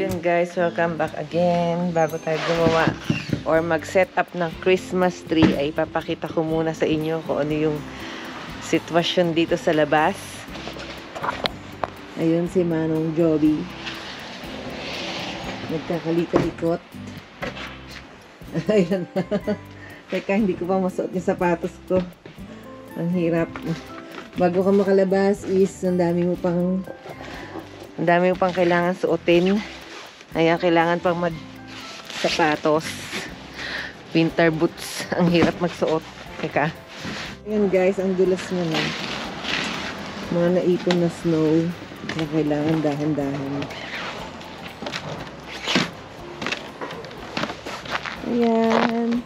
yun guys, welcome back again. Bago tayo gumawa or mag-set up ng Christmas tree, ay papakita ko muna sa inyo kung ano yung sitwasyon dito sa labas. Ayun si Manong Joby. Nagkakalikalikot. Ayun. Teka, hindi ko pa masuot yung sapatos ko. Ang hirap. Bago ka makalabas is ang dami mo pang kailangan suotin. Ayan, kailangan pang mag-sapatos. Winter boots. Ang hirap magsuot. Teka. Ayan guys, ang dulas na na. Mga naipon na snow. Na kailangan dahan-dahan. Ayan.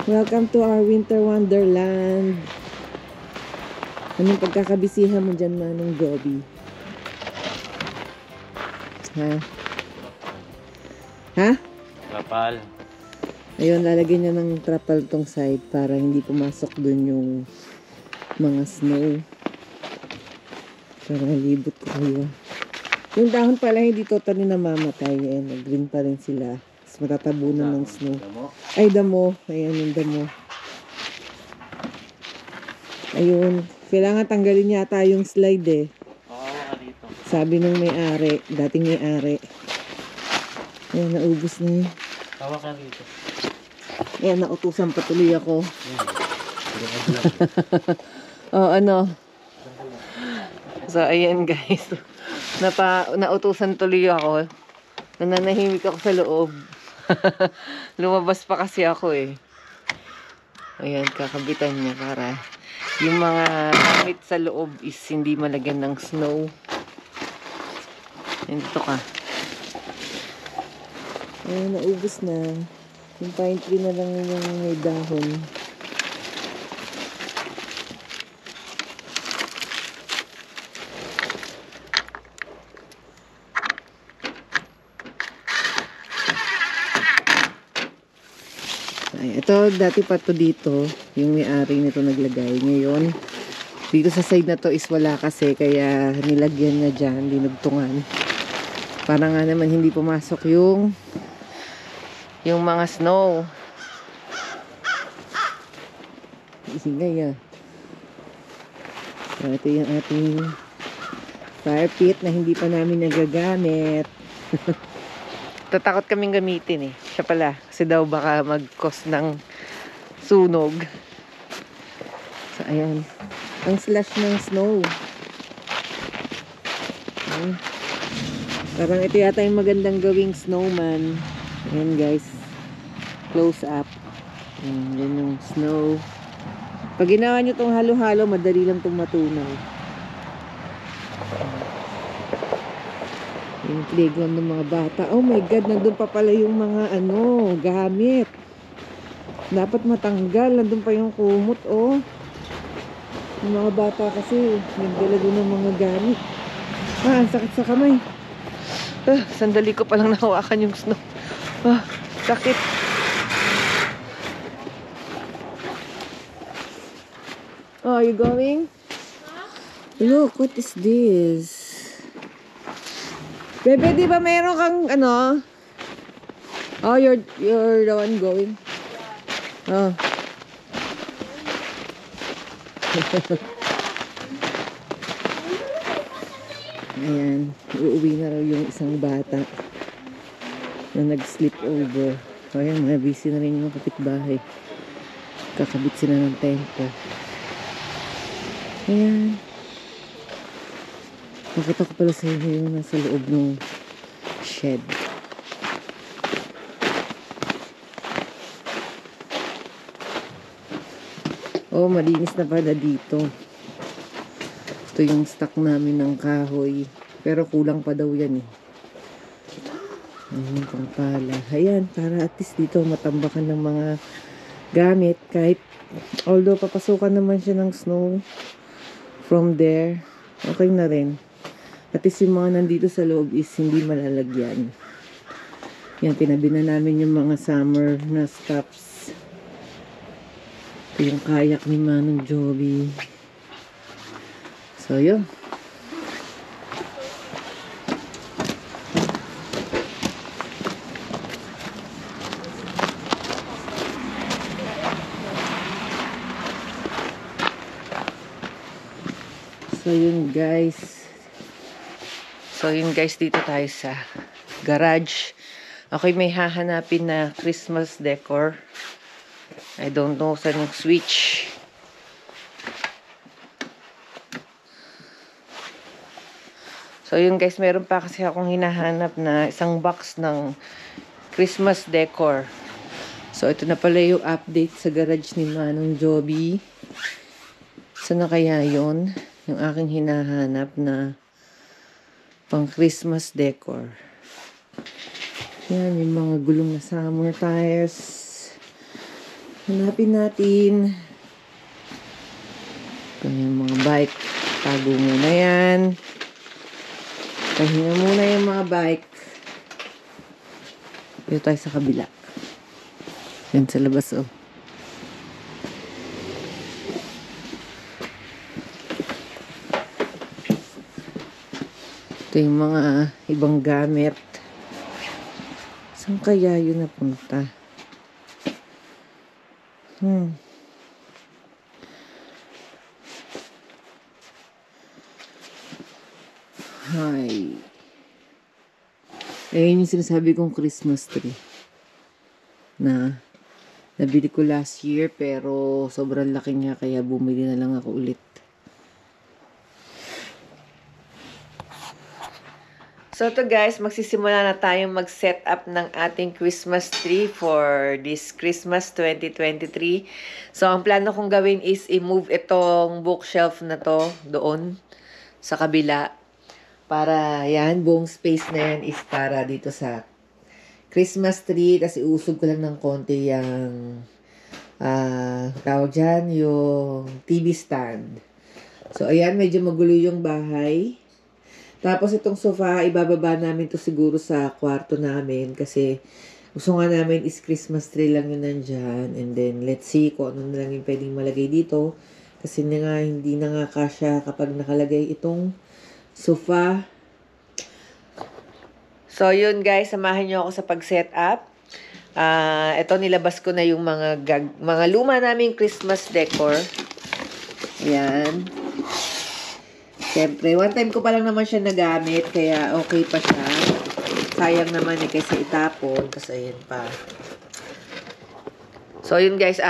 Welcome to our winter wonderland. Anong pagkakabisihan mo dyan, Manong Joby? Ha? Ha? Trapal. Ayun, lalagyan niya ng trapal tong side para hindi pumasok dun yung mga snow. Para malibot ko kayo. Yung dahon pala hindi totally namamatay. Ayan, nag-green pa rin sila. Tapos matatabunan ng snow. Ay, damo. Ayan yung damo. Ayun. Kailangan tanggalin yata yung slide eh. Sabi ng may-ari, dating may-ari. Ayan, naubos na yun. Tawa ka rito. Ayan, nautusan patuloy ako. Oh, ano? So, ayan guys. Nautusan tuloy ako. Nananahimik ako sa loob. Lumabas pa kasi ako eh. Ayan, kakabitan niya para yung mga gamit sa loob is hindi malagyan ng snow. Dito ka. Ayun, naubos na. Yung pine tree na lang yung may dahon. Ay, ito, dati pa to dito. Yung may-ari nito naglagay. Ngayon, dito sa side na to is wala kasi. Kaya nilagyan niya dyan, dinugtungan. Para nga naman hindi pumasok yung mga snow. Isingay ah. So, ito yung ating fire pit na hindi pa namin nagagamit. Tatakot kaming gamitin eh. Siya pala. Kasi daw baka mag-cause ng sunog. So, ayan. Ang slash ng snow. Ayan. Parang ito yata yung magandang gawing snowman. Ayan guys. Close up. Ayan, yan yung snow. Pag ginawa nyo itong halo-halo, madali lang itong matunaw. Yung playground ng mga bata. Oh my God, nandun pa pala yung mga gamit. Dapat matanggal. Nandun pa yung kumot, oh. Yung mga bata kasi, nagdala doon ng mga gamit. Ah, ang sakit sa kamay. Sandali ko palang nahawakan yung snow. Sakit. Oh, are you going? Look, what is this? Bebe, di ba meron kang Oh, you're the one going? Oh. Ayan, uuwi na raw yung isang bata na nag-sleep over. So, ayan, mga busy na rin yung kapitbahay. Kakabit sila ng tempo. Ayan. Nakita ko pala sa inyo yung nasa loob ng shed. Oh, malinis na pala dito. Ito yung stock namin ng kahoy. Pero kulang pa daw yan eh. Ayan pang pala. Ayan, para at least dito matambakan ng mga gamit. Kahit, although papasukan naman siya ng snow from there, okay na rin. At least yung mga nandito sa loob is hindi malalagyan. Yan, tinabi na namin yung mga summer na stuffs. Ito yung kayak ni Manong Joby. So, yun. So yun guys. Dito tayo sa garage. Okay, may hahanapin na Christmas decor. I don't know saan yung switch. So yun guys, meron pa kasi akong hinahanap na isang box ng Christmas decor. So ito na pala yung update sa garage ni Manong Joby. Saan na kaya yun? Yung aking hinahanap na pang Christmas decor. Yan, yung mga gulong na summer tires. Hanapin natin. Ito yung mga bike. Tago muna yan. Pahinga muna yung mga bike. Dito tayo sa kabila. Yan sa labas, oh. Ito yung mga ibang gamit. Saan kaya yun napunta? Hi. Ayun yung sinasabi kong Christmas tree. Na nabili ko last year pero sobrang laki niya kaya bumili na lang ako ulit. So to guys, magsisimula na tayong mag-set up ng ating Christmas tree for this Christmas 2023. So ang plano kong gawin is i-move itong bookshelf na to doon sa kabila. Para yan, buong space na yan is para dito sa Christmas tree. Tapos iusog ko lang ng konti yung tawag dyan, yung TV stand. So ayan, medyo magulo yung bahay. Tapos itong sofa, ibababa namin to siguro sa kwarto namin kasi gusto nga namin is Christmas tree lang yun nandyan. And then, let's see kung ano na lang yung pwedeng malagay dito. Kasi hindi na nga kasya kapag nakalagay itong sofa. So, yun guys, samahan nyo ako sa pag-set up. Ito, nilabas ko na yung mga luma naming Christmas decor. Yan. Siyempre, one time ko pa lang naman siya nagamit, kaya okay pa siya. Sayang naman kasi itapon, kasi ayan pa. So, yun guys,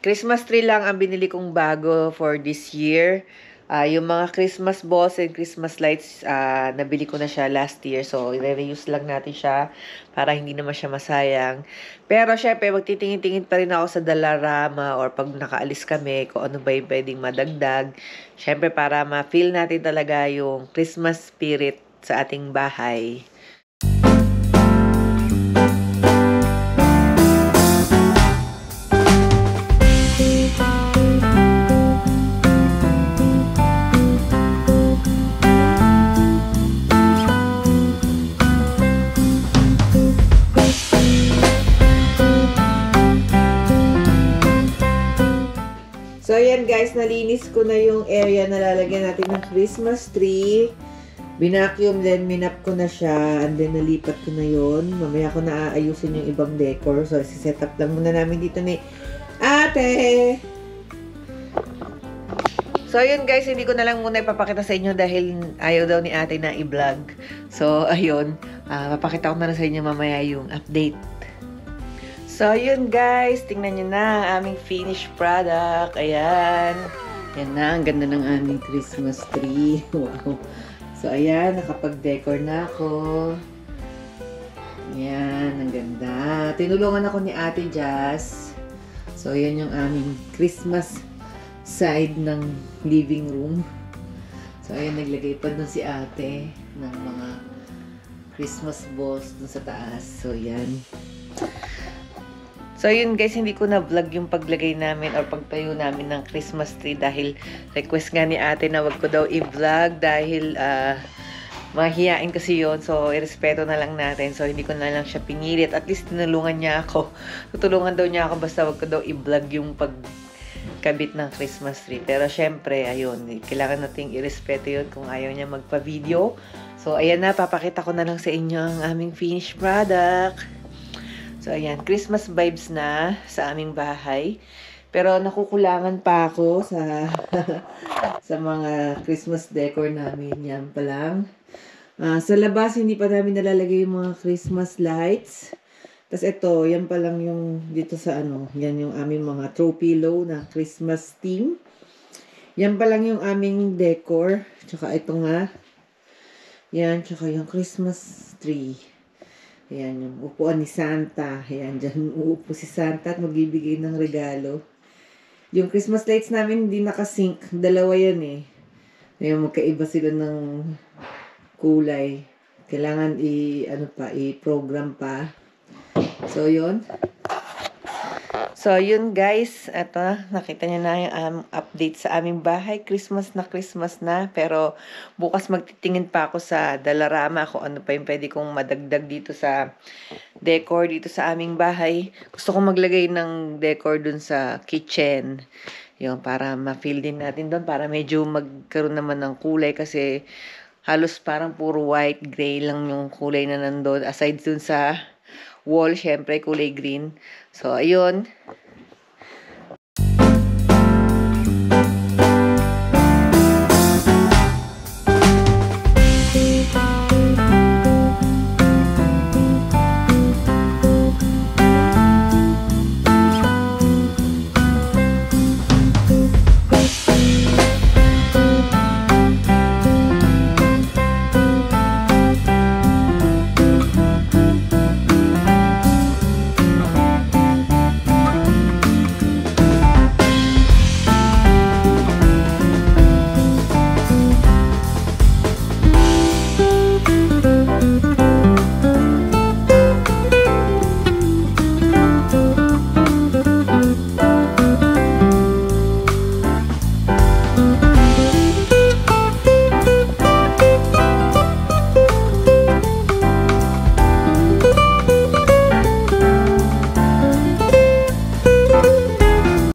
Christmas tree lang ang binili kong bago for this year. Yung mga Christmas balls and Christmas lights, nabili ko na siya last year. So, i-reuse lang natin siya para hindi naman siya masayang. Pero, syempre, magtitingin-tingin pa rin ako sa Dollarama or pag nakaalis kami, kung ano ba yung pwedeng madagdag. Syempre, para ma-feel natin talaga yung Christmas spirit sa ating bahay. So, ayan guys, nalinis ko na yung area na lalagyan natin ng Christmas tree. Binacuum, then minap ko na siya, and then nalipat ko na yun. Mamaya ko na aayusin yung ibang decor. So, isi-set up lang muna namin dito ni Ate! So, ayun guys, hindi ko na lang muna ipapakita sa inyo dahil ayaw daw ni Ate na i-vlog. So, ayun, papakita ko na lang sa inyo mamaya yung update. So, yun guys. Tingnan nyo na ang aming finished product. Ayan. Yan na. Ang ganda ng aming Christmas tree. Wow. So, ayan. Nakapag-decor na ako. Ayan. Ang ganda. Tinulungan ako ni Ate Jazz. So, ayan yung aming Christmas side ng living room. So, ayan. Naglagay pa dun si Ate ng mga Christmas balls dun sa taas. So, ayan. So, yun guys, hindi ko na-vlog yung paglagay namin or pagtayo namin ng Christmas tree dahil request nga ni Ate na wag ko daw i-vlog dahil mahihiyain kasi yun. So, irespeto na lang natin. So, hindi ko na lang siya pinilit. At least, tinulungan niya ako. Tutulungan daw niya ako basta wag ko daw i-vlog yung pagkabit ng Christmas tree. Pero, syempre, ayun, kailangan nating irespeto yun kung ayaw niya magpa-video. So, ayan na, papakita ko na lang sa inyo ang aming finished product. So, ayan, Christmas vibes na sa aming bahay. Pero nakukulangan pa ako sa sa mga Christmas decor namin. Yan pa lang. Sa labas, hindi pa namin nalalagay yung mga Christmas lights. Tapos ito, yan pa lang yung dito sa ano, yan yung aming mga throw pillow na Christmas theme. Yan pa lang yung aming decor. Tsaka ito nga. Yan, tsaka yung Christmas tree. Ayan, yung upuan ni Santa. Ayan, dyan uupo si Santa at magbibigay ng regalo. Yung Christmas lights namin hindi nakasync. Dalawa yan eh. Ayan, magkaiba sila ng kulay. Kailangan i-program pa. So, yun. So, yun guys. Ito, nakita niyo na yung update sa aming bahay. Christmas na. Pero, bukas magtitingin pa ako sa Dalarama kung ano pa yung pwede kong madagdag dito sa decor dito sa aming bahay. Gusto kong maglagay ng decor dun sa kitchen. Yun, para ma-feel din natin doon. Para medyo magkaroon naman ng kulay kasi halos parang puro white, gray lang yung kulay na nandun. Aside dun sa wall, syempre, kulay green. So, ayun.